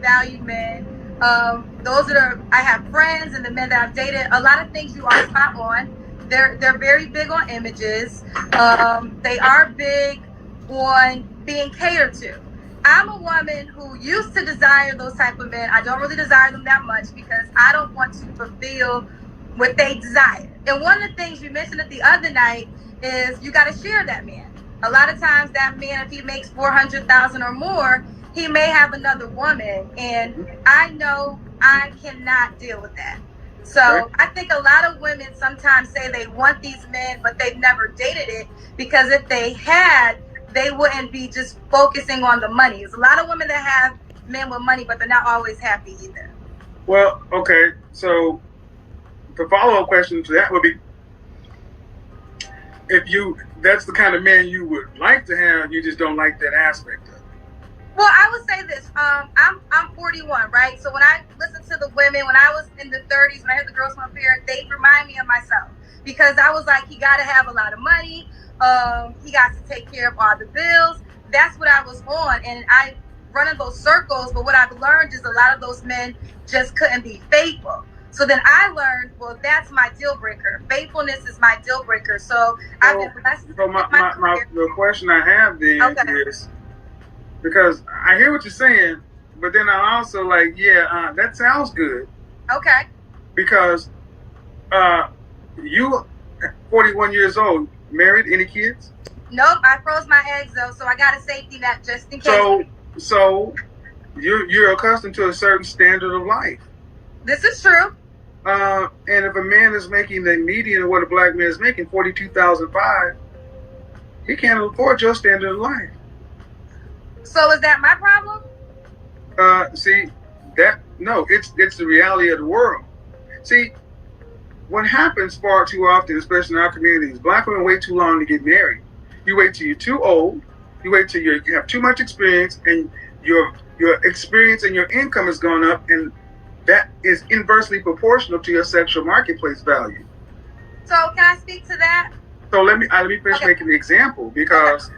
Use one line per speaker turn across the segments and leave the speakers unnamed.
valued men. Those that are, I have friends and the men that I've dated. A lot of things you are spot on. They're very big on images. They are big on being catered to. I'm a woman who used to desire those type of men. I don't really desire them that much because I don't want to fulfill what they desire. And one of the things you mentioned the other night is you got to share that man. A lot of times that man, if he makes 400,000 or more, he may have another woman, and I know I cannot deal with that. So I think a lot of women sometimes say they want these men, but they've never dated it, because if they had, they wouldn't be just focusing on the money. There's a lot of women that have men with money, but they're not always happy either.
Well, okay, so the follow-up question to that would be, that's the kind of man you would like to have, you just don't like that aspect of it.
Well, I would say this. I'm 41, right? So when I listen to the women, when I was in the 30s, when I heard the girls from up here, they remind me of myself, because I was like, he got to have a lot of money. He got to take care of all the bills. That's what I was on, and I run in those circles. But what I've learned is a lot of those men just couldn't be faithful. So then I learned, well, that's my deal breaker. Faithfulness is my deal breaker. So I've been blessed.
So the question I have then is, because I hear what you're saying, but then I also like, that sounds good.
Okay.
Because you 41 years old, married, any kids?
Nope, I froze my eggs though, so I got a safety net just in case.
So you're accustomed to a certain standard of life.
This is true.
And if a man is making the median of what a black man is making, $42,500, he can't afford your standard of life.
So is that my problem?
It's the reality of the world. See, what happens far too often, especially in our communities, black women wait too long to get married. You wait till you're too old. You wait till you have too much experience, and your experience and your income has gone up, and that is inversely proportional to your sexual marketplace value.
So can I speak to that?
So let me finish making the example, because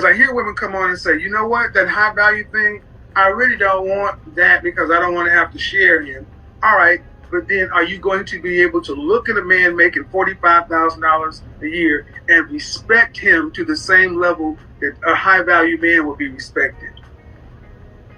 I hear women come on and say, you know what, that high value thing, I really don't want that because I don't want to have to share him. All right, but then are you going to be able to look at a man making $45,000 a year and respect him to the same level that a high value man will be respected?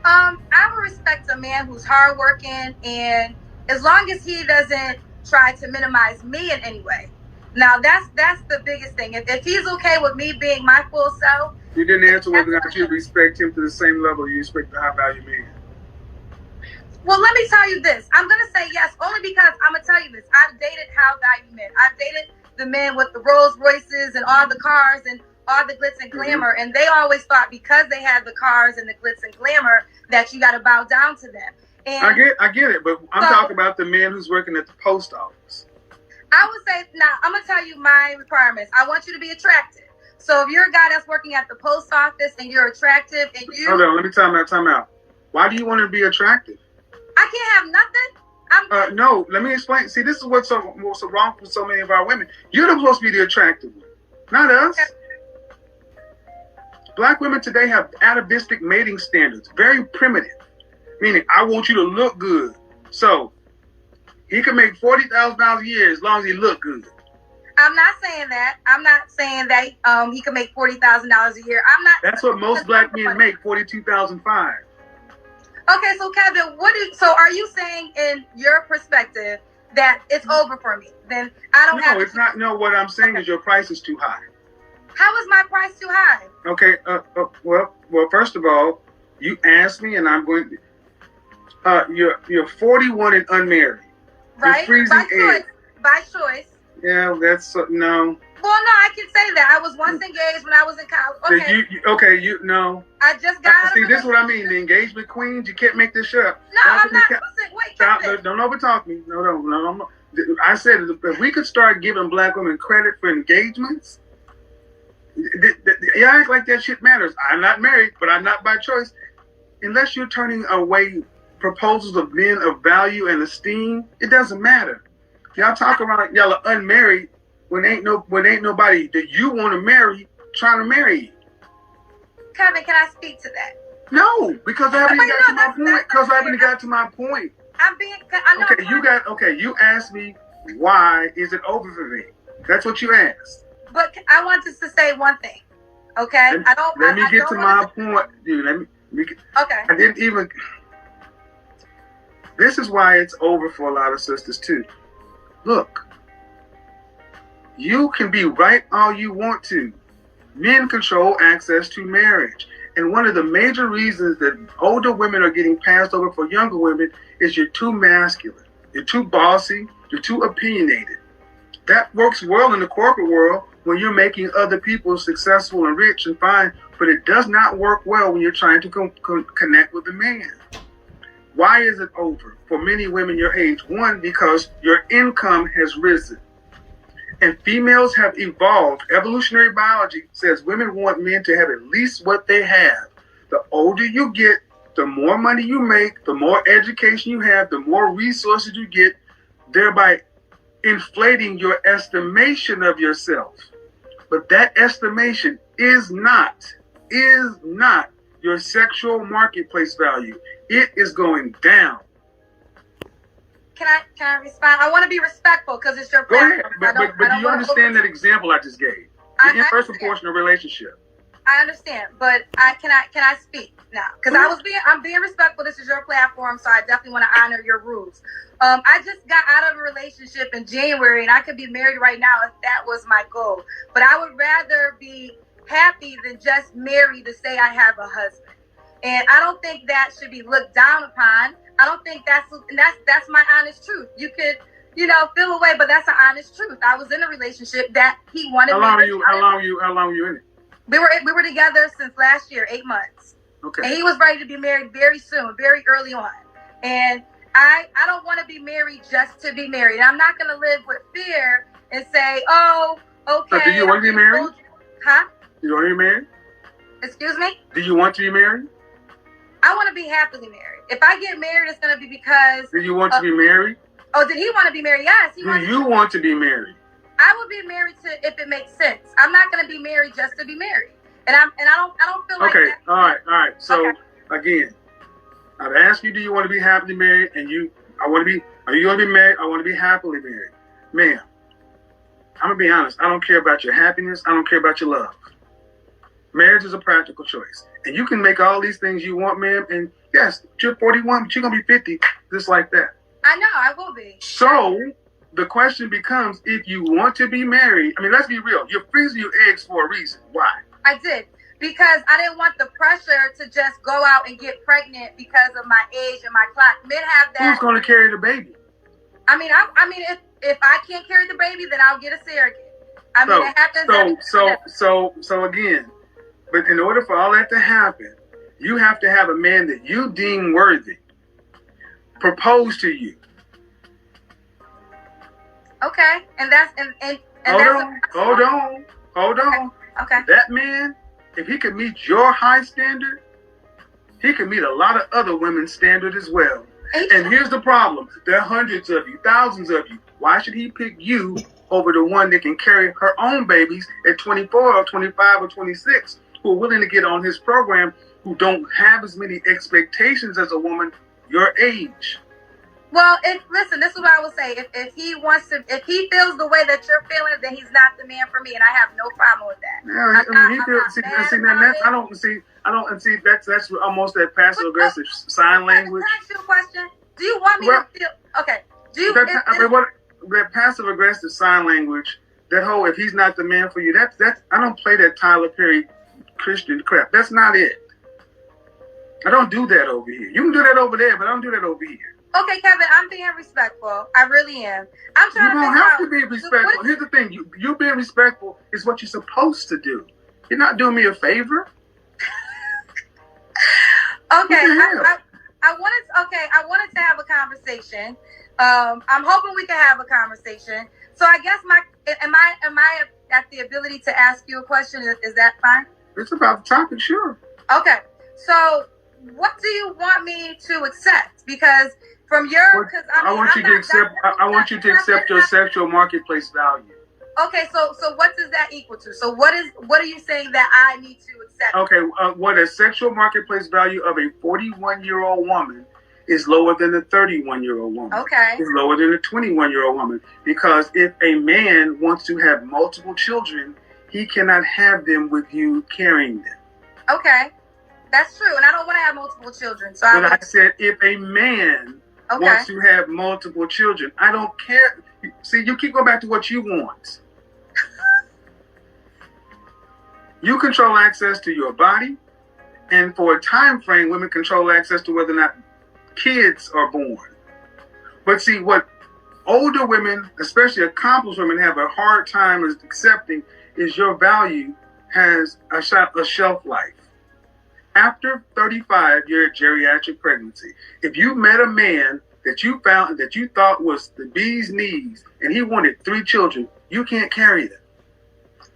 I would respect a man who's hardworking, and as long as he doesn't try to minimize me in any way. Now that's the biggest thing. If he's okay with me being my full self.
You didn't answer whether or not you respect him to the same level you respect the high value man.
Well, let me tell you this. I'm gonna say yes only because I'm gonna tell you this. I've dated high value men. I've dated the men with the Rolls Royces and all the cars and all the glitz and glamour, and they always thought because they had the cars and the glitz and glamour that you got to bow down to them. And
I get it, but I'm talking about the man who's working at the post office.
I would say, now I'm gonna tell you my requirements. I want you to be attractive. So if you're a guy that's working at the post office and you're attractive and you...
Hold on, let me time out. Why do you want to be attractive?
I can't have nothing?
No, let me explain. See, this is what's so wrong with so many of our women. You're supposed to be the attractive one, not us. Okay. Black women today have atavistic mating standards, very primitive, meaning I want you to look good. So he can make $40,000 a year as long as he look good.
I'm not saying that. I'm not saying that he can make $40,000 a year. I'm not.
That's what most black men make, $42,500.
Okay, so Kevin, so are you saying in your perspective that it's over for me? Then I don't have.
No, it's not. No, what I'm saying is your price is too high.
How is my price too high?
Okay. Well, first of all, you asked me, and I'm going to. You're 41 and unmarried.
Right. By choice.
Yeah, that's no.
Well, no, I can say that. I was once engaged when I was in college. Okay.
No.
I just got.
See, this is what I mean. The engagement queens, you can't make this up.
No, I'm not. Listen, wait, Kevin.
Don't overtalk me. No. I said if we could start giving black women credit for engagements, you act like that shit matters. I'm not married, but I'm not by choice. Unless you're turning away proposals of men of value and esteem, it doesn't matter. Y'all talk about y'all are unmarried when ain't nobody that you want to marry trying to marry you.
Kevin, can I speak to that?
No, because I haven't even got to my point. Because I haven't got to my point. You asked me, why is it over for me? That's what you asked.
But I want to say one thing. Okay?
Let me get to my point. Dude, let me get,
okay.
I didn't even... This is why it's over for a lot of sisters, too. Look. You can be right all you want to. Men control access to marriage. And one of the major reasons that older women are getting passed over for younger women is you're too masculine. You're too bossy. You're too opinionated. That works well in the corporate world when you're making other people successful and rich and fine, but it does not work well when you're trying to connect with a man. Why is it over for many women your age? One, because your income has risen. And females have evolved. Evolutionary biology says women want men to have at least what they have. The older you get, the more money you make, the more education you have, the more resources you get, thereby inflating your estimation of yourself. But that estimation is not your sexual marketplace value. It is going down.
Can I respond? I want to be respectful because it's your
platform. Go ahead. But do you understand that example I just gave? The inverse proportional relationship.
I understand, but can I speak now? Because I'm being respectful. This is your platform, so I definitely want to honor your rules. I just got out of a relationship in January, and I could be married right now if that was my goal. But I would rather be happy than just married to say I have a husband. And I don't think that should be looked down upon. I don't think that's my honest truth. You could, feel away, but that's an honest truth. I was in a relationship that he wanted.
How long were you in it?
We were together since last year, 8 months.
Okay.
And he was ready to be married very soon, very early on. And I don't want to be married just to be married. I'm not going to live with fear and say, oh, okay.
So do you want to be married?
Huh?
You want to be married?
Excuse me?
Do you want to be married?
I want to be happily married. If I get married, it's going to be because...
Do you want to be married?
Oh, did he want to be married? Yes.
Do you want to be married?
I would be married if it makes sense. I'm not going to be married just to be married. And I don't feel like
that. All right. So, again, I've asked you, do you want to be happily married? And are you going to be married? I want to be happily married. Ma'am, I'm going to be honest. I don't care about your happiness. I don't care about your love. Marriage is a practical choice. And you can make all these things you want, ma'am. And yes, you're 41, but you're going to be 50, just like that.
I know, I will be.
So the question becomes, if you want to be married, I mean, let's be real. You're freezing your eggs for a reason. Why?
I did. Because I didn't want the pressure to just go out and get pregnant because of my age and my clock. Men have that.
Who's going to carry the baby?
I mean, if I can't carry the baby, then I'll get a surrogate. I mean, it happens.
So again, but in order for all that to happen, you have to have a man that you deem worthy propose to you.
Okay, and that's
hold on.
Okay.
That man, if he could meet your high standard, he could meet a lot of other women's standard as well. And here's the problem: there are hundreds of you, thousands of you. Why should he pick you over the one that can carry her own babies at 24 or 25 or 26? Who are willing to get on his program, who don't have as many expectations as a woman your age.
Well, listen, this is what I will say. If he feels the way that you're feeling, then he's not the man for me, and I have no problem with that.
I don't see that's almost that passive aggressive sign language.
Can I ask you a question? Do you want me to feel okay?
That passive aggressive sign language, that whole if he's not the man for you, that's I don't play that Tyler Perry Christian crap. That's not it. I don't do that over here. You can do that over there, but I don't do that over here.
Okay, Kevin, I'm being respectful. I really am. I'm trying to figure out.
You don't have to be respectful. Here's the thing. You being respectful is what you're supposed to do. You're not doing me a favor.
Okay, I wanted to have a conversation. I'm hoping we can have a conversation. So I guess am I at the ability to ask you a question? Is that fine?
It's about the topic, sure.
Okay. So what do you want me to accept? Because from your,
I want you to accept your sexual marketplace value.
Okay, so what does that equal to? So what are you saying that I need to accept?
Okay, what a sexual marketplace value of a 41-year-old woman is lower than a 31-year-old woman.
Okay.
Is lower than a 21-year-old woman. Because if a man wants to have multiple children, he cannot have them with you carrying them.
Okay. That's true. And I don't want to have multiple children. So
I said if a man wants to have multiple children, I don't care. See, you keep going back to what you want. You control access to your body, and for a time frame, women control access to whether or not kids are born. But see, what older women, especially accomplished women, have a hard time accepting is your value has a shelf life. After 35, you're a geriatric pregnancy. If you met a man that you found that you thought was the bee's knees and he wanted 3 children, you can't carry them.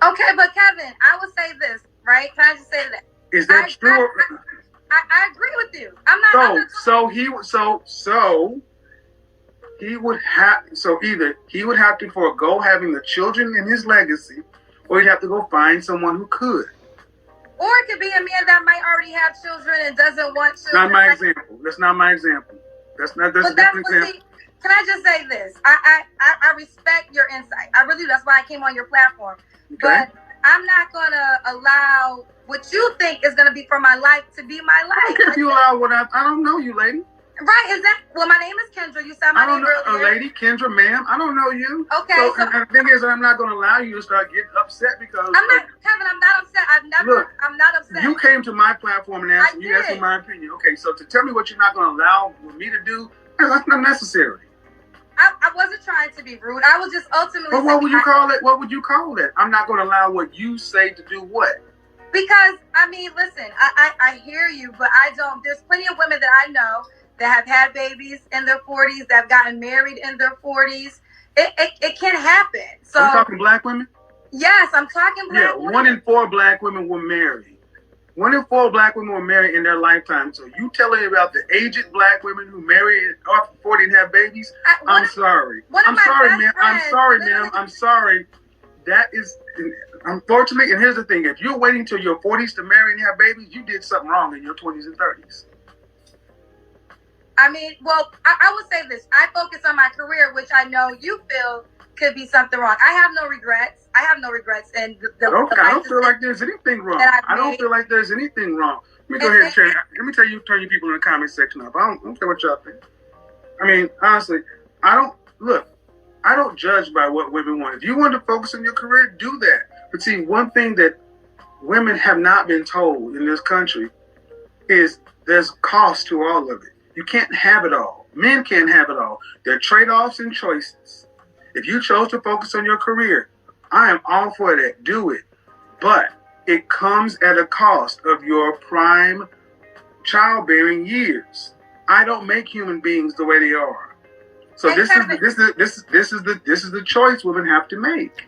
Okay, but Kevin, I would say this, right? Can I just say that?
Is that true?
I agree with you. I'm not.
So either he would have to forego having the children in his legacy, or he'd have to go find someone who could.
Or it could be a man that might already have children and doesn't want children.
Not my example. That's not my example. That's a different example.
See, can I just say this? I respect your insight. I really do. That's why I came on your platform. Okay. But I'm not going to allow what you think is going to be for my life to be my life.
I don't care if you allow what I don't know you, lady.
Right, is that? Well, my name is Kendra. You said my name earlier.
Lady, Kendra, ma'am. I don't know you.
Okay.
So the thing is, I'm not going to allow you to start getting upset because.
I'm not, Kevin. I'm not upset. I'm not upset.
You came to my platform and asked me for my opinion. Okay, so to tell me what you're not going to allow me to do, that's not necessary.
I wasn't trying to be rude. I was just ultimately.
But what would you call it? What would you call it? I'm not going to allow what you say to do what?
Because I mean, listen, I hear you, but I don't. There's plenty of women that I know that have had babies in their 40s, that have gotten married in their 40s. It can happen. So
are you talking black women?
Yes, I'm talking black women.
1 in 4 black women were married. 1 in 4 black women were married in their lifetime. So you telling me about the aged black women who marry after 40 and have babies? I'm sorry. I'm sorry, ma'am. I'm sorry. That is, unfortunately, and here's the thing. If you're waiting till your 40s to marry and have babies, you did something wrong in your 20s and 30s.
I mean, well, I would say this. I focus on my career, which I know you feel could be something wrong. I have no regrets. And
I don't feel like there's anything wrong. I don't feel like there's anything wrong. Let me go ahead and turn you people in the comment section up. I don't care what y'all think. I mean, honestly, I don't judge by what women want. If you want to focus on your career, do that. But see, one thing that women have not been told in this country is there's cost to all of it. You can't have it all. Men can't have it all. There are trade-offs and choices. If you chose to focus on your career, I am all for that. Do it. But it comes at a cost of your prime childbearing years. I don't make human beings the way they are. So this is the choice women have to make.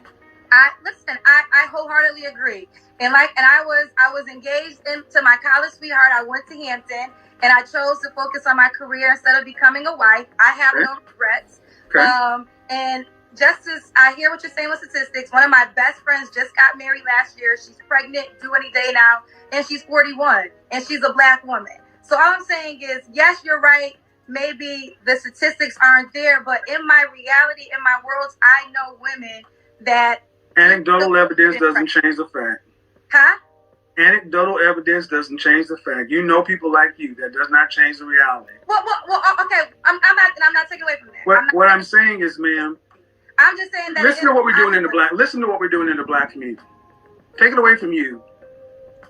I wholeheartedly agree. And I was engaged into my college sweetheart. I went to Hampton and I chose to focus on my career instead of becoming a wife. I have no regrets. Okay. And just as I hear what you're saying with statistics, one of my best friends just got married last year. She's pregnant, due any day now, and she's 41, and she's a black woman. So all I'm saying is, yes, you're right. Maybe the statistics aren't there, but in my reality, in my worlds, I know women that...
Anecdotal evidence doesn't change the fact.
Huh?
Anecdotal evidence doesn't change the fact. You know people like you. That does not change the reality.
Well, okay. I'm not taking away from that.
What I'm saying is, ma'am,
I'm just saying that.
Listen to what we're doing in the black community. Take it away from you.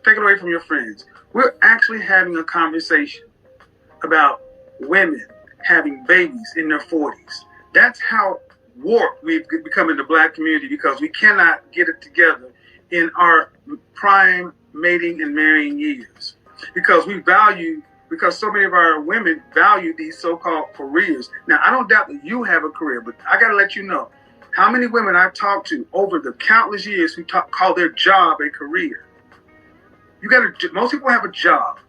Take it away from your friends. We're actually having a conversation about women having babies in their 40s. That's how warped we've become in the black community, because we cannot get it together in our prime mating and marrying years. Because so many of our women value these so-called careers. Now, I don't doubt that you have a career, but I got to let you know how many women I've talked to over the countless years who call their job a career. Most people have a job.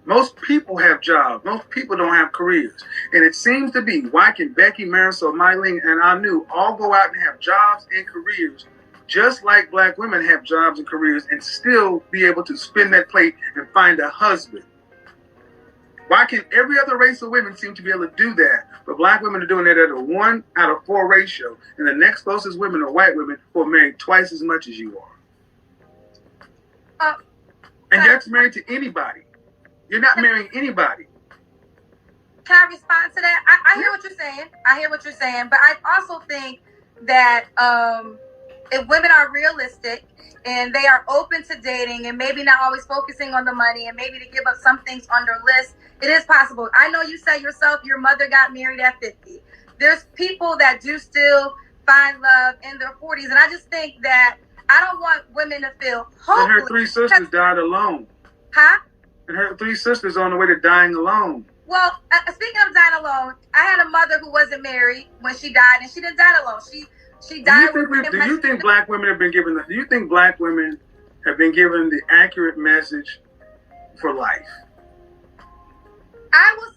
Most people have jobs. Most people don't have careers. And it seems to be, why can Becky, Marisol, Mylene, and Anu all go out and have jobs and careers just like black women have jobs and careers and still be able to spin that plate and find a husband? Why can every other race of women seem to be able to do that, but black women are doing it at a 1 out of 4 ratio, and the next closest women are white women who are married twice as much as you are? And that's married to anybody. You're not marrying anybody.
Can I respond to that? I hear what you're saying. I hear what you're saying, but I also think that if women are realistic and they are open to dating and maybe not always focusing on the money and maybe to give up some things on their list, it is possible. I know you said yourself your mother got married at 50. There's people that do still find love in their 40s, and I just think that I don't want women to feel hopeless.
And her 3 sisters died alone.
Huh?
And her 3 sisters on the way to dying alone.
Well, speaking of dying alone, I had a mother who wasn't married when she died, and she didn't die alone. She died.
Do you think black women have been given? Do you think black women have been given the accurate message for life?
I will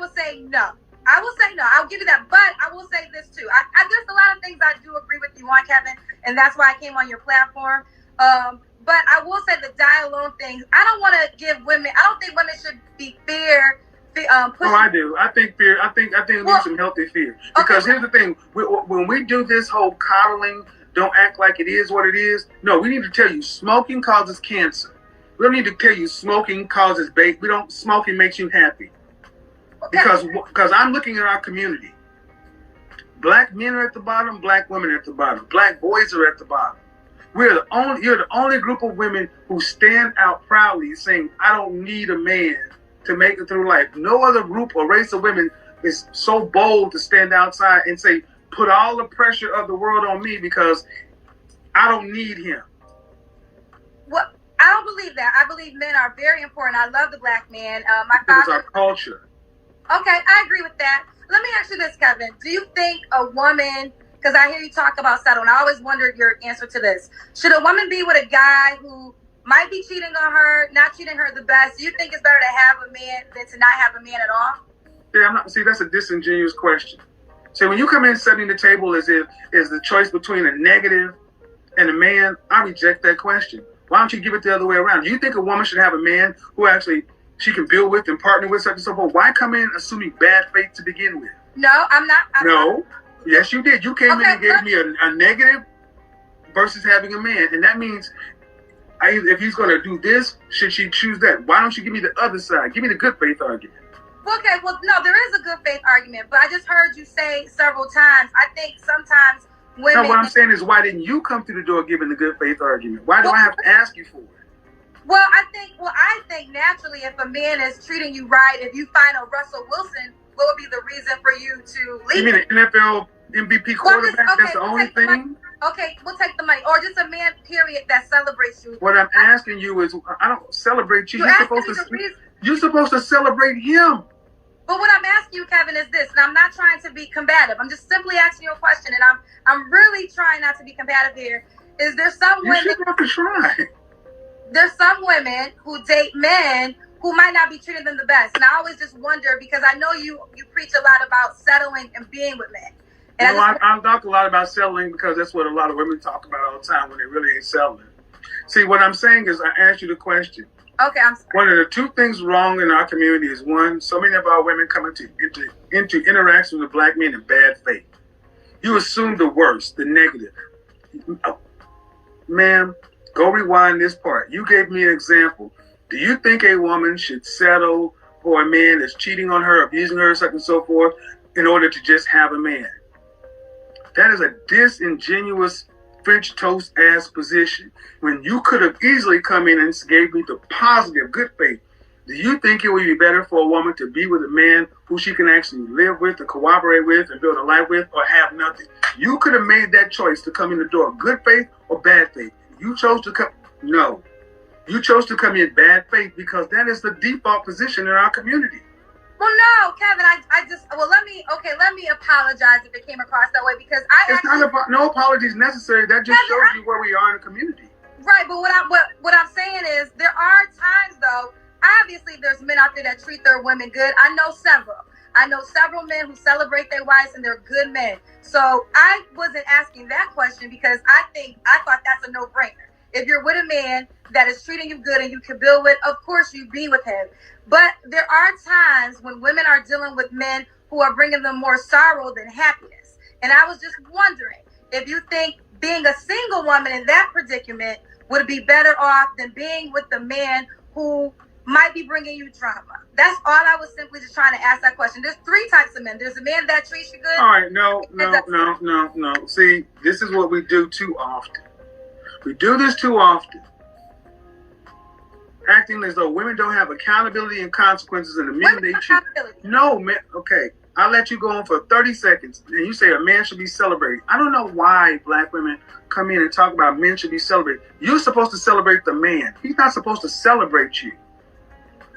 say no. I will say no. I'll give you that, but I will say this too. There's a lot of things I do agree with you on, Kevin, and that's why I came on your platform. But I will say the die alone things. I don't want to give women. I don't think women should be fear.
Oh, I do. I think fear. I think it needs some healthy fear. Because here's the thing: when we do this whole coddling, don't act like it is what it is. No, we need to tell you smoking causes cancer. We don't need to tell you smoking causes bait. Smoking makes you happy. Because I'm looking at our community. Black men are at the bottom. Black women are at the bottom. Black boys are at the bottom. You're the only group of women who stand out proudly saying, I don't need a man to make it through life. No other group or race of women is so bold to stand outside and say, put all the pressure of the world on me because I don't need him.
Well, I don't believe that. I believe men are very important. I love the black man.
It's our culture.
Okay, I agree with that. Let me ask you this, Kevin. Do you think a woman, because I hear you talk about settle, and I always wondered your answer to this. Should a woman be with a guy who might be cheating on her, not treating her the best? Do you think it's better to have a man than to not have a man at all?
Yeah, that's a disingenuous question. So when you come in setting the table as if is the choice between a negative and a man, I reject that question. Why don't you give it the other way around? Do you think a woman should have a man who actually she can build with and partner with, such and so forth? Why come in assuming bad faith to begin with?
No, I'm not.
No. Yes, you did. You came in and gave me a negative versus having a man. And that means if he's going to do this, should she choose that? Why don't you give me the other side? Give me the good faith argument.
Okay, well, no, there is a good faith argument. But I just heard you say several times, I think sometimes women...
No, what I'm saying is, why didn't you come through the door giving the good faith argument? Why do I have to ask you for it?
Well, I think naturally, if a man is treating you right, if you find a Russell Wilson, what would be the reason for you to leave?
You mean an NFL MVP quarterback? That's the only thing?
Okay, we'll take the money. Or just a man, period, that celebrates you.
What I'm asking you is, I don't celebrate you. You're supposed to celebrate him.
But what I'm asking you, Kevin, is this, and I'm not trying to be combative. I'm just simply asking you a question, and I'm really trying not to be combative here. Is there some women...
You shouldn't have to try.
There's some women who date men who might not be treating them the best. And I always just wonder, because I know you preach a lot about settling and being with men. And
I talk a lot about settling because that's what a lot of women talk about all the time when they really ain't settling. See, what I'm saying is, I asked you the question.
Okay, I'm sorry.
One of the 2 things wrong in our community is, one, so many of our women come into interactions with black men in bad faith. You assume the worst, the negative. Oh, ma'am, go rewind this part. You gave me an example. Do you think a woman should settle for a man that's cheating on her, abusing her, such and so forth, in order to just have a man? That is a disingenuous French toast ass position when you could have easily come in and gave me the positive good faith. Do you think it would be better for a woman to be with a man who she can actually live with, to cooperate with, and build a life with, or have nothing? You could have made that choice to come in the door, good faith or bad faith. You chose to come. No, you chose to come in bad faith because that is the default position in our community.
Well, no, Kevin, let me apologize if it came across that way, because
no apologies necessary. That just shows you where we are in the community.
Right, but what I'm saying is, there are times though, obviously there's men out there that treat their women good. I know several men who celebrate their wives and they're good men. So I wasn't asking that question because I thought that's a no-brainer. If you're with a man that is treating you good and you can build with, of course you be with him. But there are times when women are dealing with men who are bringing them more sorrow than happiness. And I was just wondering if you think being a single woman in that predicament would be better off than being with the man who might be bringing you drama. That's all I was simply just trying to ask that question. There's 3 types of men. There's a man that treats you good.
All right, no. See, this is what we do too often. We do this too often. Acting as though women don't have accountability and consequences in the men they cheat. No, man. Okay, I'll let you go on for 30 seconds. And you say a man should be celebrated. I don't know why black women come in and talk about men should be celebrated. You're supposed to celebrate the man. He's not supposed to celebrate you.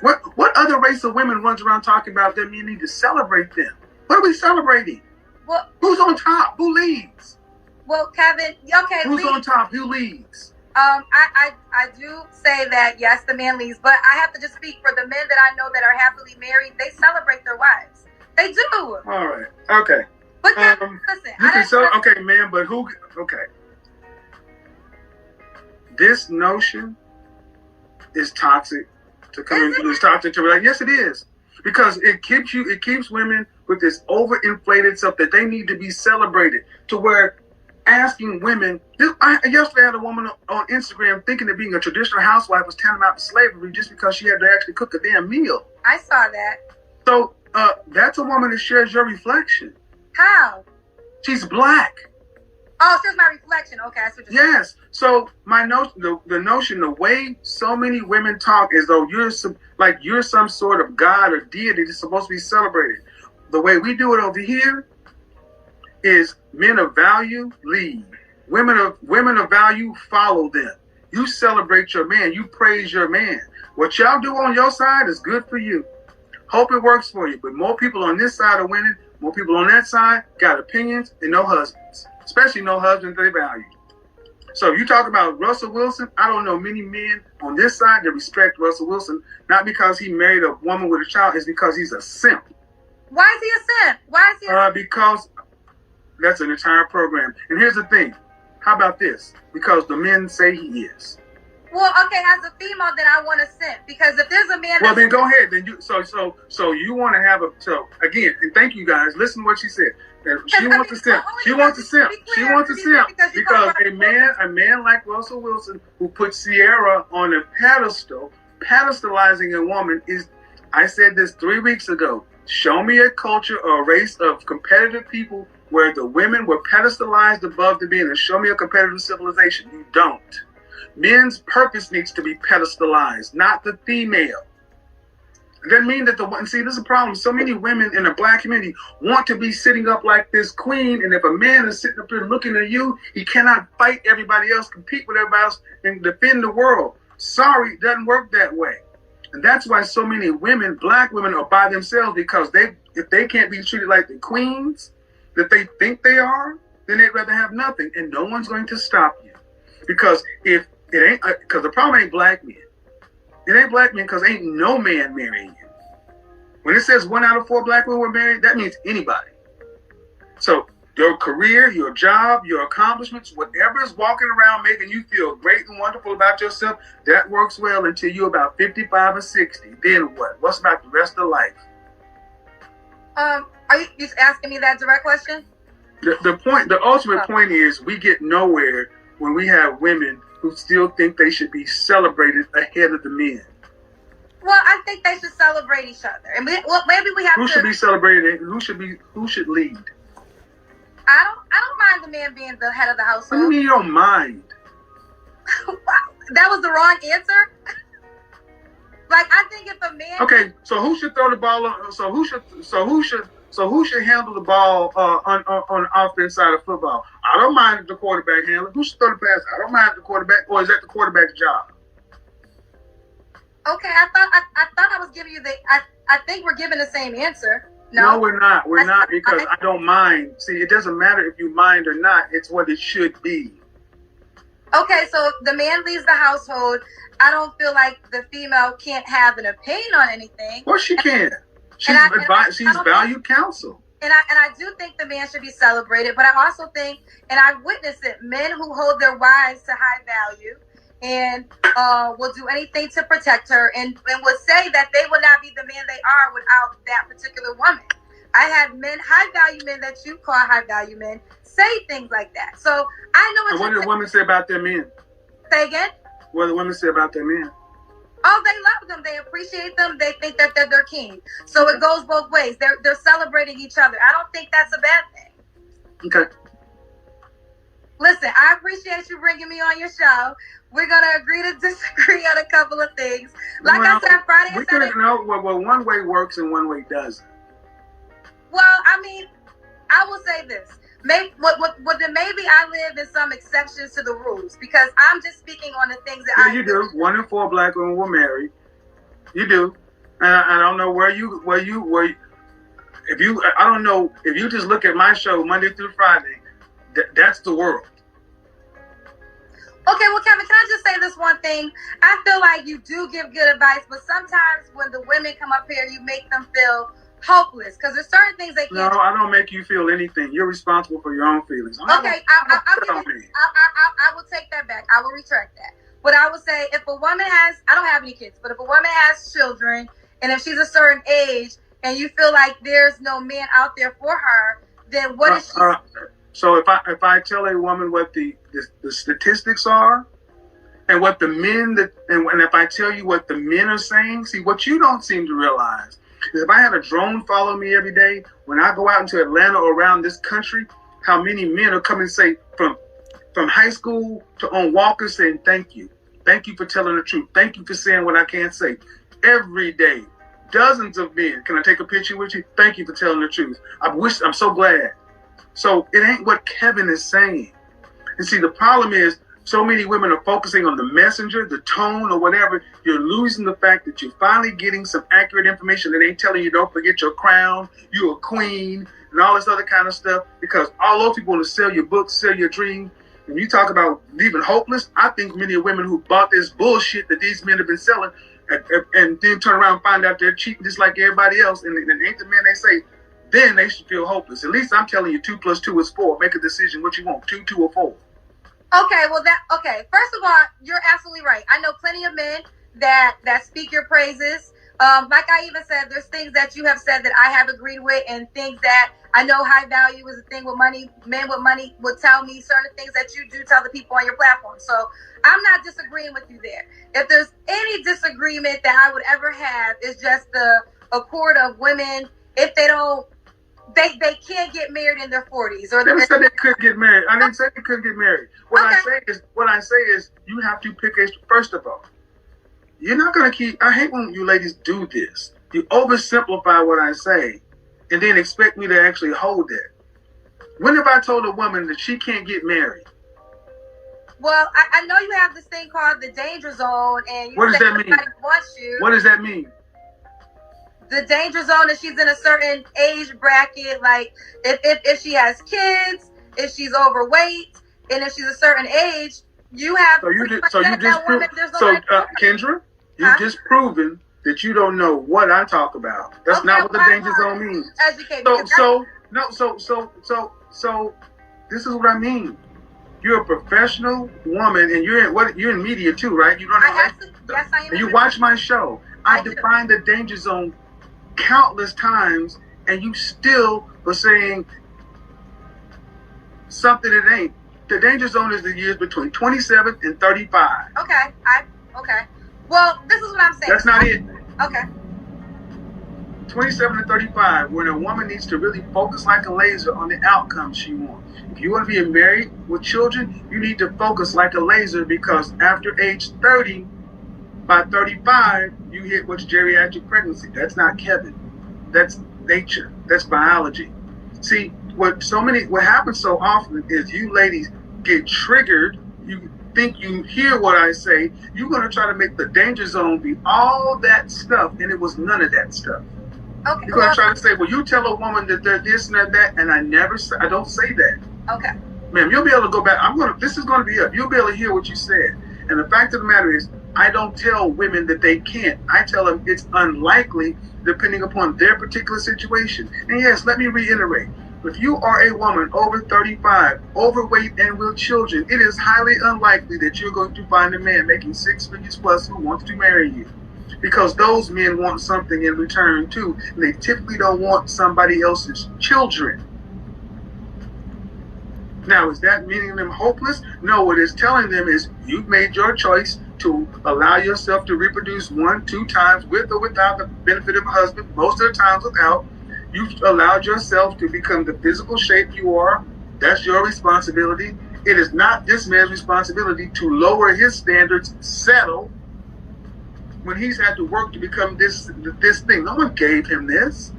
What other race of women runs around talking about them? You need to celebrate them. What are we celebrating?
Well,
who's on top? Who leads?
Well, Kevin, okay.
Who's on top? Who leads?
I do say that yes, the man leads, but I have to just speak for the men that I know that are happily married. They celebrate their wives. They do.
All right. Okay.
But listen,
you can okay, man. But who? Okay. This notion is toxic. To come into this toxic to like, yes, it is, because it keeps women with this overinflated stuff that they need to be celebrated. To where asking women, yesterday I had a woman on Instagram thinking that being a traditional housewife was tantamount to slavery just because she had to actually cook a damn meal.
I saw that. So
that's a woman that shares your reflection.
How?
She's black.
Oh, so it's my reflection. Okay, I see what you're saying.
Yes. So my notion, the notion, the way so many women talk as though you're some sort of god or deity that's supposed to be celebrated. The way we do it over here is men of value lead. Women of value follow them. You celebrate your man. You praise your man. What y'all do on your side is good for you. Hope it works for you. But more people on this side are winning. More people on that side got opinions and no husbands. Especially no husbands they value. So if you talk about Russell Wilson, I don't know many men on this side that respect Russell Wilson, not because he married a woman with a child, it's because he's a simp.
Why is he a simp? Why is he a simp?
Because that's an entire program. And here's the thing. How about this? Because the men say he is.
Well, okay, as a female, then I want a simp. Because if there's a man
well, then go ahead. Then you so you want to have again, and thank you guys. Listen to what she said. She wants a simp. She wants a simp. She wants a simp because a man like Russell Wilson who put Sierra on a pedestal, pedestalizing a woman is. I said this 3 weeks ago. Show me a culture or a race of competitive people where the women were pedestalized above the men, and show me a competitive civilization. You don't. Men's purpose needs to be pedestalized, not the female. It doesn't mean that see, this is a problem. So many women in the black community want to be sitting up like this queen, and if a man is sitting up here looking at you, he cannot fight everybody else, compete with everybody else, and defend the world. Sorry, it doesn't work that way. And that's why so many women, black women, are by themselves, because if they can't be treated like the queens that they think they are, then they'd rather have nothing, and no one's going to stop you. Because if it ain't, because the problem ain't black men. It ain't black men because ain't no man marrying you. When it says 1 out of 4 black women were married, that means anybody. So your career, your job, your accomplishments, whatever is walking around making you feel great and wonderful about yourself, that works well until you're about 55 or 60. Then what? What's about the rest of life?
Are you just asking me that direct question?
The ultimate point is we get nowhere when we have women who still think they should be celebrated ahead of the men.
Well, I think they should celebrate each other. And maybe we have
who should be celebrated? Who should lead?
I don't mind the man being the head of the household.
What do you mean you don't mind?
That was the wrong answer? Like, I think if a man...
Okay, so who should throw the ball on, so who should handle the ball on the offense side of football? I don't mind the quarterback handler. Who should throw the pass? I don't mind the quarterback. Or is that the quarterback's job?
Okay, I thought I was giving you I think we're giving the same answer.
No, we're not. We're not, because I don't mind. See, it doesn't matter if you mind or not. It's what it should be.
Okay, so the man leaves the household. I don't feel like the female can't have an opinion on anything.
Well, she can. She's valued counsel.
And I do think the man should be celebrated, but I also think, and I've witnessed it, men who hold their wives to high value and will do anything to protect her and will say that they will not be the man they are without that particular woman. I had men, high value men that you call high value men, say things like that. So I know
what do the women say about their men?
Say again?
What do the women say about their men?
Oh, they love them. They appreciate them. They think that they're their king. So it goes both ways. They're celebrating each other. I don't think that's a bad thing.
Okay.
Listen, I appreciate you bringing me on your show. We're going to agree to disagree on a couple of things. Like I said, Friday and Saturday.
Well, one way works and one way doesn't.
Well, I mean, I will say this. Maybe I live in some exceptions to the rules because I'm just speaking on the things that
you do. 1 in 4 black women were married. You do. And I don't know I don't know if you just look at my show Monday through Friday, that's the world.
Okay, well, Kevin, can I just say this one thing? I feel like you do give good advice, but sometimes when the women come up here, you make them feel hopeless because there's certain things they can't.
No, I don't make you feel anything. You're responsible for your own feelings.
I will take that back. I will retract that. But I would say if a woman has, I don't have any kids, but if a woman has children and if she's a certain age and you feel like there's no man out there for her, then what is she?
So if I tell a woman what the statistics are and what the men and if I tell you what the men are saying, see what you don't seem to realize is if I had a drone follow me every day, when I go out into Atlanta or around this country, how many men are coming and say from high school to on walkers saying thank you for telling the truth, thank you for saying what I can't say every day. Dozens of men. Can I take a picture with you? Thank you for telling the truth. I'm so glad. So it ain't what Kevin is saying. And see, the problem is so many women are focusing on the messenger, the tone, or whatever. You're losing the fact that you're finally getting some accurate information that ain't telling you don't forget your crown, you're a queen, and all this other kind of stuff. Because all those people want to sell your books, sell your dream. When you talk about leaving hopeless, I think many of women who bought this bullshit that these men have been selling and then turn around and find out they're cheating just like everybody else, and it ain't the men they say, then they should feel hopeless. At least I'm telling you 2 + 2 is 4. Make a decision what you want, 2, 2, or 4.
Okay, well first of all, you're absolutely right. I know plenty of men that speak your praises. Like I even said, there's things that you have said that I have agreed with and things that I know high value is a thing with money. Men with money will tell me certain things that you do tell the people on your platform. So I'm not disagreeing with you there. If there's any disagreement that I would ever have is just the accord of women, if they don't, they can't get married in their 40s. Or
never said they could get married. I didn't say they couldn't get married. What I say is you have to pick first of all, you're not going to keep, I hate when you ladies do this. You oversimplify what I say and then expect me to actually hold it. When have I told a woman that she can't get married?
Well, I know you have this thing called the danger zone, and
what does that mean?
Wants you.
What does that mean?
The danger zone is she's in a certain age bracket, like if she has kids, if she's overweight, and if she's a certain age, you have.
Kendra, you've disproven that you don't know what I talk about. That's not what the danger zone means.
Educate
me. So this is what I mean. You're a professional woman, and you're in media too, right? You run
yes, I am.
And you watch my show. I defined the danger zone countless times, and you still were saying something that ain't. The danger zone is the years between 27 and 35.
Okay. Well, this is what I'm saying.
That's not it.
Okay.
27 to 35, when a woman needs to really focus like a laser on the outcome she wants. If you want to be married with children, you need to focus like a laser, because after age 30, by 35, you hit what's geriatric pregnancy. That's not Kevin. That's nature. That's biology. See, what happens so often is you ladies get triggered. You think you hear what I say. You're going to try to make the danger zone be all that stuff, and it was none of that stuff.
Okay.
You're going to try to say, well, you tell a woman that they're this and that, and I don't say that.
Okay.
Ma'am, you'll be able to go back. This is going to be up. You'll be able to hear what you said. And the fact of the matter is, I don't tell women that they can't. I tell them it's unlikely depending upon their particular situation. And yes, let me reiterate. If you are a woman over 35, overweight and with children, it is highly unlikely that you're going to find a man making 6 figures plus who wants to marry you. Because those men want something in return too. And they typically don't want somebody else's children. Now, is that meaning them hopeless? No, what it's telling them is you've made your choice to allow yourself to reproduce 1-2 times with or without the benefit of a husband, most of the times without. You've allowed yourself to become the physical shape you are. That's your responsibility. It is not this man's responsibility to lower his standards, settle, when he's had to work to become this thing. No one gave him this.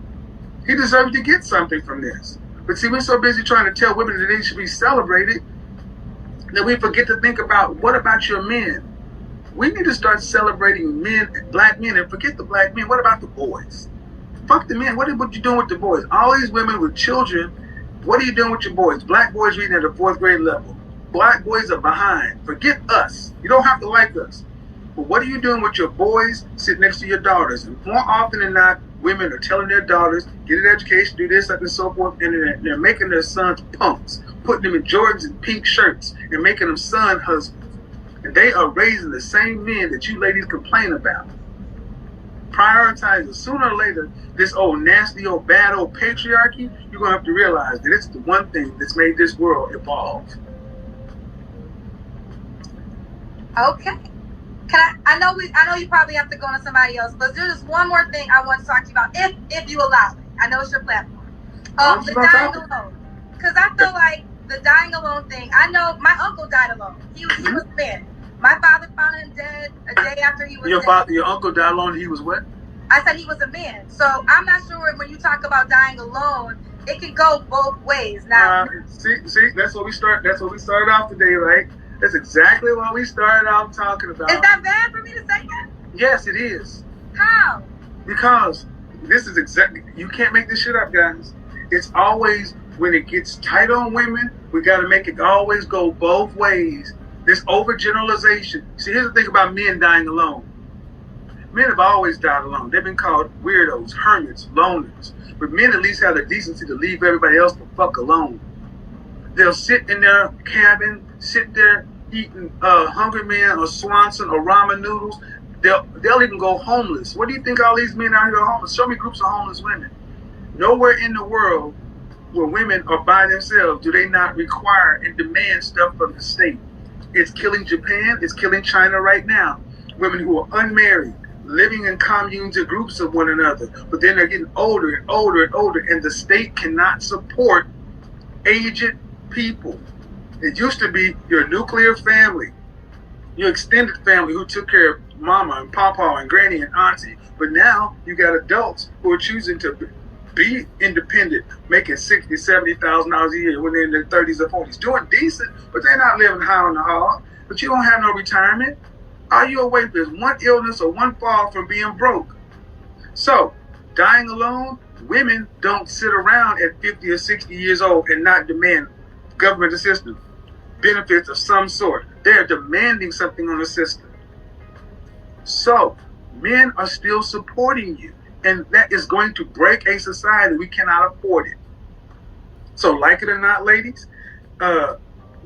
He deserved to get something from this. But see, we're so busy trying to tell women that they should be celebrated that we forget to think about, what about your men? We need to start celebrating men, black men, and forget the black men. What about the boys? Fuck the men. What you doing with the boys? All these women with children, what are you doing with your boys? Black boys reading at the 4th grade level. Black boys are behind. Forget us. You don't have to like us. But what are you doing with your boys sitting next to your daughters? And more often than not, women are telling their daughters, get an education, do this, and so forth, and they're making their sons punks, putting them in Jordans and pink shirts, and making them son husbands. And they are raising the same men that you ladies complain about. Prioritize it. Sooner or later, this old nasty, old bad, old patriarchy, you're going to have to realize that it's the one thing that's made this world evolve.
Okay. I know you probably have to go to somebody else, but there's just one more thing I want to talk to you about, if you allow it. I know it's your platform. The dying alone. Because I feel like the dying alone thing, I know my uncle died alone. He was a man. My father found him dead a day after he was dead.
Your uncle died alone, he was what?
I said he was a man. So I'm not sure when you talk about dying alone, it can go both ways. Now,
see, that's what we started off today, right? That's exactly what we started off talking about.
Is that bad for me to say that?
Yes, it is.
How?
Because this is exactly, you can't make this shit up, guys. It's always, when it gets tight on women, we got to make it always go both ways. This overgeneralization. See, here's the thing about men dying alone. Men have always died alone. They've been called weirdos, hermits, loners. But men at least have the decency to leave everybody else the fuck alone. They'll sit in their cabin, sit there eating Hungry Man or Swanson or ramen noodles. They'll even go homeless. What do you think all these men out here are homeless? Show me groups of homeless women. Nowhere in the world where women are by themselves do they not require and demand stuff from the state. It's killing Japan. It's killing China right now. Women who are unmarried, living in communes or groups of one another. But then they're getting older and older and older, and the state cannot support aged people. It used to be your nuclear family, your extended family who took care of mama and papa and granny and auntie. But now you got adults who are choosing to be independent, making $60,000, $70,000 a year when they're in their 30s or 40s, doing decent, but they're not living high on the hog. But you don't have no retirement. All you await is one illness or one fall from being broke. So, dying alone, women don't sit around at 50 or 60 years old and not demand government assistance, benefits of some sort. They're demanding something on the system. So, men are still supporting you. And that is going to break a society. We cannot afford it. So, like it or not, ladies,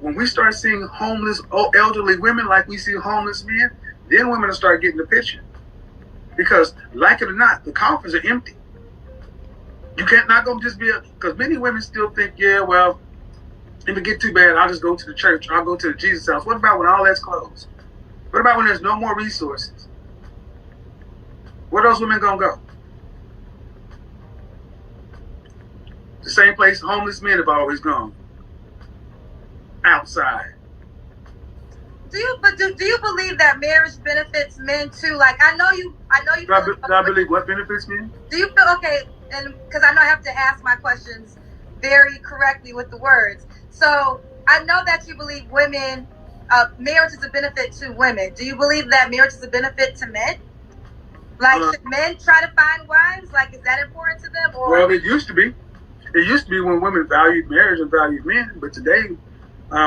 when we start seeing homeless, elderly women like we see homeless men, then women will start getting the picture. Because, like it or not, the coffins are empty. You can't not going to just be because many women still think, yeah, well, if it get too bad, I'll just go to the church. I'll go to the Jesus house. What about when all that's closed? What about when there's no more resources? Where those women going to go? The same place homeless men have always gone. Outside.
Do you believe that marriage benefits men too? Like I know you.
Do I believe what benefits men?
Do you feel okay? And because I know I have to ask my questions very correctly with the words. So I know that you believe women, marriage is a benefit to women. Do you believe that marriage is a benefit to men? Like should men try to find wives? Like is that important to them? Or
well, it used to be. It used to be when women valued marriage and valued men, but today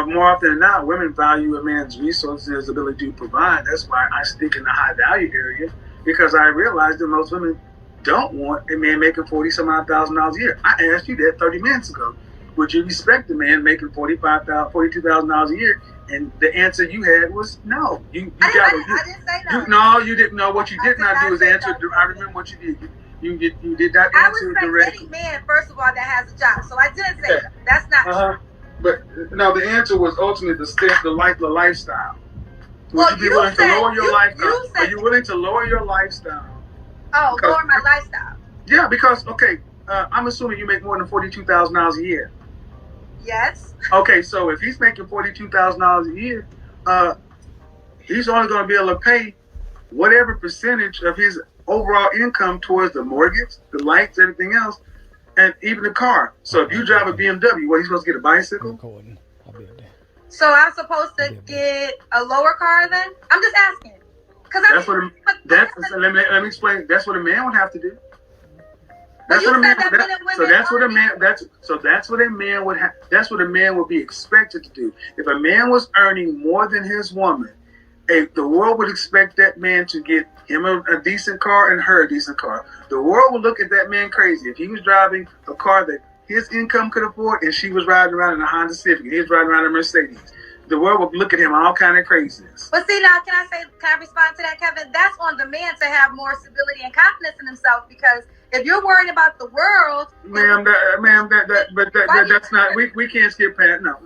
More often than not, women value a man's resources and his ability to provide. That's why I stick in the high value area, because I realize that most women don't want a man making $40,000 a year. I asked you that 30 minutes ago. Would you respect a man making $42,000 a year? And the answer you had was no.
I didn't say no.
No, you didn't know. What you did not do is answer. I remember what you did. You did not answer directly.
I respect any man, first of all, that has a job. So I didn't say that. That's not true.
But no, the answer was ultimately the lifestyle.
Well,
Would you be willing to lower your lifestyle? Are you willing to lower your lifestyle?
Oh, lower my lifestyle.
Yeah, because I'm assuming you make more than $42,000 a year.
Yes.
Okay, so if he's making $42,000 a year, he's only going to be able to pay whatever percentage of his overall income towards the mortgage, the lights, everything else, and even the car. So if you drive a BMW, what, he's supposed to get a bicycle?
So I'm supposed to get a lower car then? I'm just asking.
Let me explain. That's what a man would have to do. That's what a man would be expected to do. If a man was earning more than his woman, the world would expect that man to get him a decent car and her a decent car. The world would look at that man crazy if he was driving a car that his income could afford and she was riding around in a Honda Civic and he was riding around in a Mercedes. The world would look at him all kind of craziness.
But see, now, can I respond to that, Kevin? That's on the man to have more stability and confidence in himself, because if you're worried about the world,
that's not. We can't skip past. No.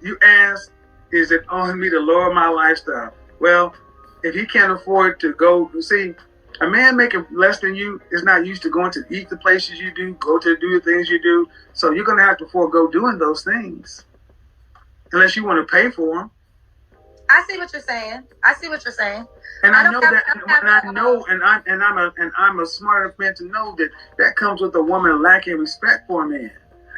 You asked, is it on me to lower my lifestyle? Well, if he can't afford to go, see, a man making less than you is not used to going to eat the places you do, go to do the things you do. So you're gonna have to forego doing those things, unless you want to pay for them.
I see what you're saying.
And I know that, and I'm a smart enough man to know that comes with a woman lacking respect for a man.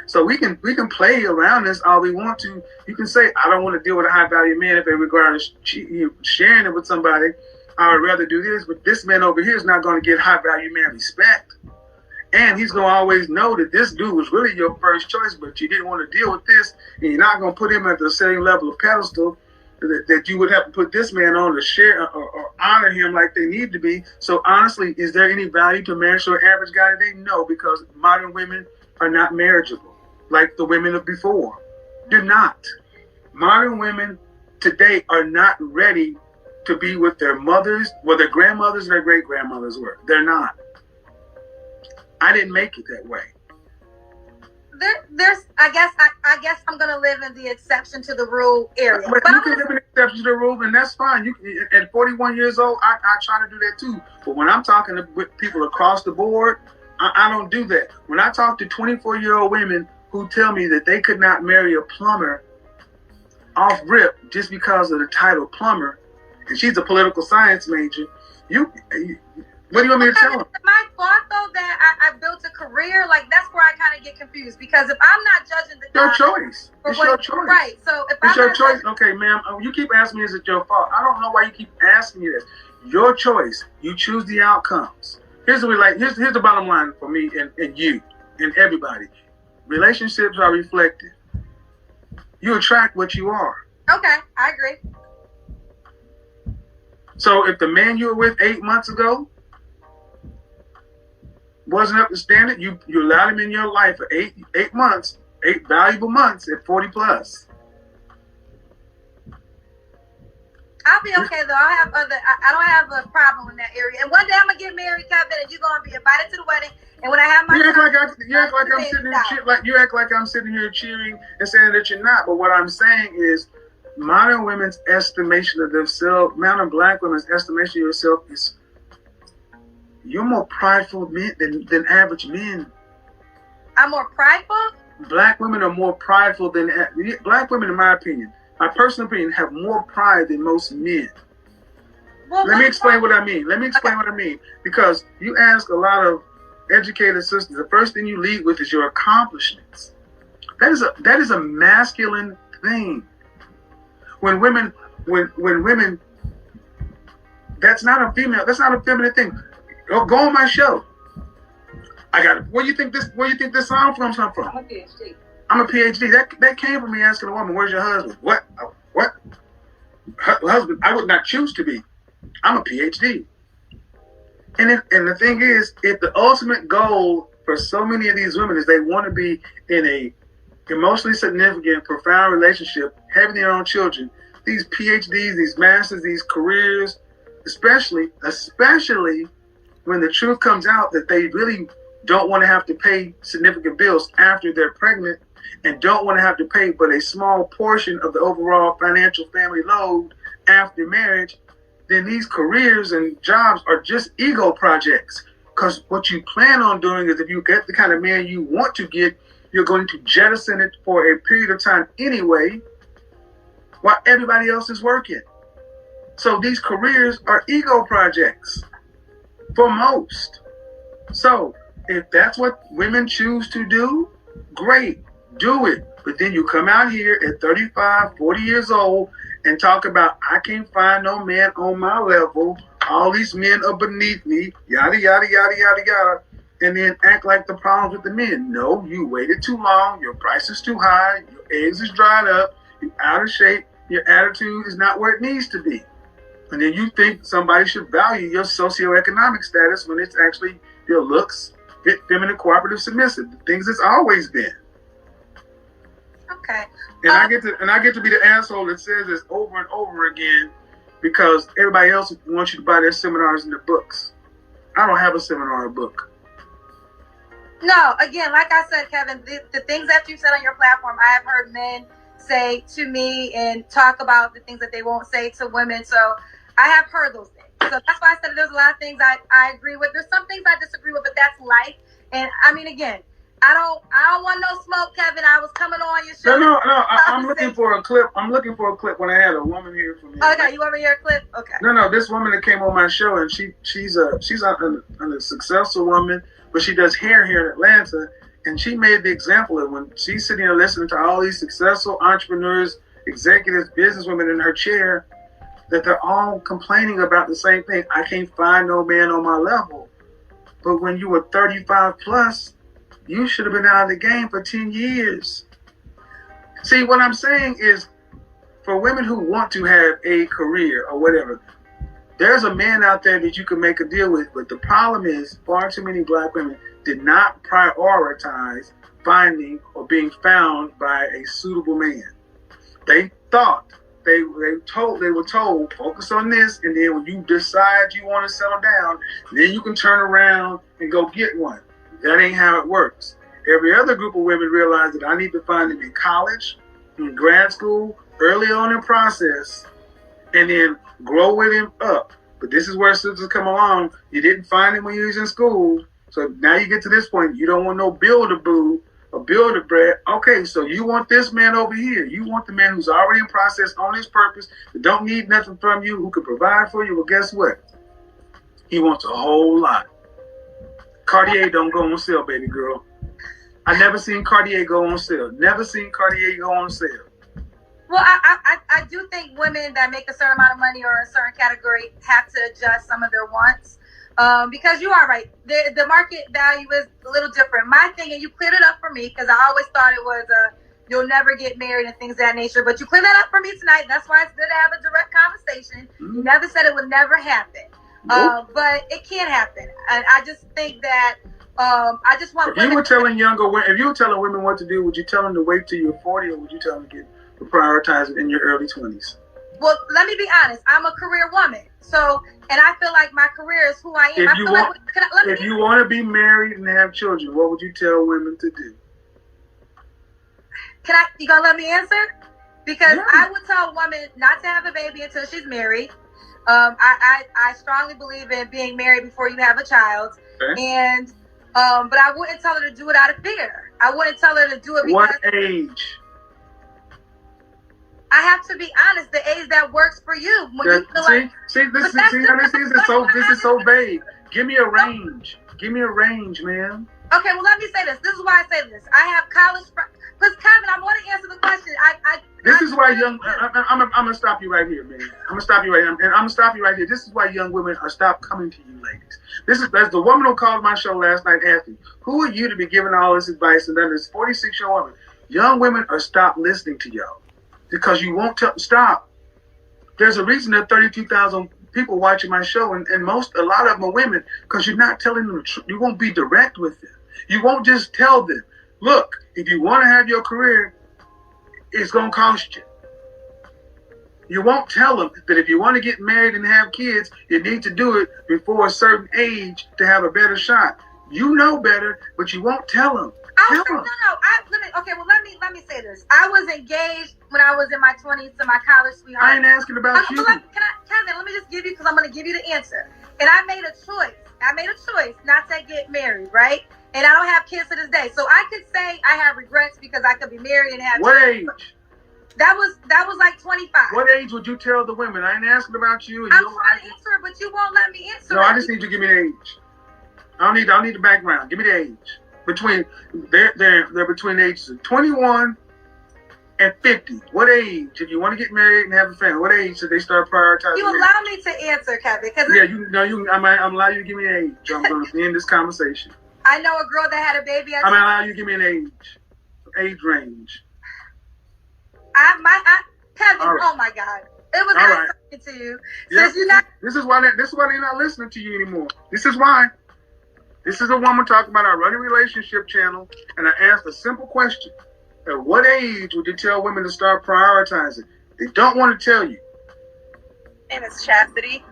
So we can play around this all we want to. You can say, I don't want to deal with a high value man if it regards sharing it with somebody. I would rather do this, but this man over here is not going to get high value man respect. And he's going to always know that this dude was really your first choice, but you didn't want to deal with this, and you're not going to put him at the same level of pedestal that you would have to put this man on to share or honor him like they need to be. So honestly, is there any value to marriage to an average guy today? No, because modern women are not marriageable like the women of before. They're not. Modern women today are not ready to be with their mothers, their grandmothers and their great-grandmothers were. They're not. I didn't make it that way.
I guess I'm gonna live in the exception to the rule area.
But you can live in the exception to the rule, and that's fine. At 41 years old, I try to do that too. But when I'm talking with people across the board, I don't do that. When I talk to 24-year-old women who tell me that they could not marry a plumber off rip just because of the title plumber, and she's a political science major, what do you want me to tell them?
My fault though that I built a career, like that's where I kind of get confused, because if I'm not judging the
your choice, it's your choice,
right? So if
it's your choice, okay, ma'am. You keep asking me, is it your fault? I don't know why you keep asking me this. Your choice. You choose the outcomes. Here's the bottom line for me and you and everybody. Relationships are reflective. You attract what you are.
Okay, I agree.
So if the man you were with 8 months ago wasn't up to standard, you allowed him in your life for 8 months, 8 valuable months at 40 plus.
I'll be okay though. I don't have a problem in that area. And one day I'm gonna get married, Kevin, and you're gonna be invited to the wedding. And when I have my
you act like I'm sitting here cheering and saying that you're not. But what I'm saying is, modern women's estimation of themselves, modern black women's estimation of yourself is, you're more prideful than average men.
I'm more prideful?
Black women are more prideful than black women, in my opinion. My personal opinion, have more pride than most men.
Well,
Let me explain what I mean. Because you ask a lot of educated sisters, the first thing you lead with is your accomplishments. That is a masculine thing. When women, that's not a feminine thing. Go on my show. Where you think this song from?
Okay,
I'm a PhD. That came from me asking a woman, "Where's your husband?" What? What? Husband? I would not choose to be. I'm a PhD. And the thing is, if the ultimate goal for so many of these women is they want to be in a emotionally significant, profound relationship, having their own children, these PhDs, these masters, these careers, especially when the truth comes out that they really don't want to have to pay significant bills after they're pregnant and don't want to have to pay but a small portion of the overall financial family load after marriage, then these careers and jobs are just ego projects. Because what you plan on doing is if you get the kind of man you want to get, you're going to jettison it for a period of time anyway while everybody else is working. So these careers are ego projects for most. So if that's what women choose to do, great, do it. But then you come out here at 35, 40 years old and talk about, I can't find no man on my level. All these men are beneath me, yada, yada, yada, yada, yada. And then act like the problems with the men. No, you waited too long. Your price is too high. Your eggs is dried up. You're out of shape. Your attitude is not where it needs to be. And then you think somebody should value your socioeconomic status when it's actually your looks, fit, feminine, cooperative, submissive. The things it's always been.
Okay.
And I get to be the asshole that says this over and over again because everybody else wants you to buy their seminars and their books. I don't have a seminar or book.
No, again, like I said, Kevin, the things that you said on your platform, I have heard men say to me and talk about the things that they won't say to women. So I have heard those things. So that's why I said there's a lot of things I agree with. There's some things I disagree with, but that's life. And I mean, again, I don't want no smoke, Kevin. I was coming on your show.
No. I'm looking for a clip. I'm looking for a clip when I had a woman here from here.
Okay, you want me to hear a clip? Okay.
No. This woman that came on my show, and she's a successful woman, but she does hair here in Atlanta. And she made the example of when she's sitting there listening to all these successful entrepreneurs, executives, businesswomen in her chair, that they're all complaining about the same thing. I can't find no man on my level. But when you were 35 plus, you should have been out of the game for 10 years. See, what I'm saying is, for women who want to have a career or whatever, there's a man out there that you can make a deal with. But the problem is, far too many black women did not prioritize finding or being found by a suitable man. They thought, they were told, focus on this, and then when you decide you want to settle down, then you can turn around and go get one. That ain't how it works. Every other group of women realize that I need to find them in college, in grad school, early on in the process, and then grow with him up. But this is where sisters come along. You didn't find him when you was in school, so now you get to this point. You don't want no build-a-boo or build-a-bread. Okay, so you want this man over here. You want the man who's already in process, on his purpose, that don't need nothing from you, who can provide for you. Well, guess what? He wants a whole lot. Cartier don't go on sale, baby girl. I never seen Cartier go on sale. Never seen Cartier go on sale.
Well, I do think women that make a certain amount of money or a certain category have to adjust some of their wants. Because you are right. The market value is a little different. My thing, and you cleared it up for me, because I always thought it was you'll never get married and things of that nature. But you cleared that up for me tonight. That's why it's good to have a direct conversation. Mm-hmm. You never said it would never happen. Nope. But it can happen. And I just think that I just want
women. If you were telling women what to do, would you tell them to wait till you're 40, or would you tell them to prioritize it in your early 20s?
Well, let me be honest. I'm a career woman. So, and I feel like my career is who I am.
If you want to be married and have children, what would you tell women to do?
You gonna let me answer? Because yeah. I would tell a woman not to have a baby until she's married. I strongly believe in being married before you have a child. Okay. And but I wouldn't tell her to do it out of fear. I wouldn't tell her to do it because...
What age?
I have to be honest, the age that works for you. When
this is so vague. Give me a range. Give me a range, man.
Okay, well, let me say this. This is why I say this. I have college friends. Because, Kevin, I want to answer the question.
This is why I'm going to stop you right here, man. I'm going to stop you right here. And I'm going to stop you right here. This is why young women are stopped coming to you, ladies. That's the woman who called my show last night, asked me, who are you to be giving all this advice? And then this 46-year-old woman, Young women are stop listening to y'all because you won't stop. There's a reason there are 32,000 people watching my show, and a lot of them are women, because you're not telling them the truth. You won't be direct with them. You won't just tell them, look, if you want to have your career, it's going to cost you. You won't tell them that if you want to get married and have kids, you need to do it before a certain age to have a better shot. You know better, but you won't tell them.
Let me say this. I was engaged when I was in my 20s to my college sweetheart.
I ain't asking about you.
Kevin, let me just give you, because I'm going to give you the answer. And I made a choice. Not to get married, right? And I don't have kids to this day. So I could say I have regrets because I could be married and have
What
kids.
age?
That was like 25.
What age would you tell the women? I ain't asking about you. And
I'm trying to answer it, but you won't let me answer it.
No, I just need you to give me the age. I don't need the background. Give me the age. They're between the ages of 21 and 50. What age, if you want to get married and have a family, what age should they start prioritizing?
You allow me to answer, Kevin.
I'm allow you to give me an age. I'm going to end this conversation.
I know a girl that had a baby at
I'm going to allow you to give me an age range.
Kevin, right. Oh my God. It was nice talking to you.
Yes, this is why they're not listening to you anymore. This is why. This is a woman talking about our running relationship channel, and I asked a simple question. At what age would you tell women to start prioritizing? They don't want to tell you.
My name is Chastity.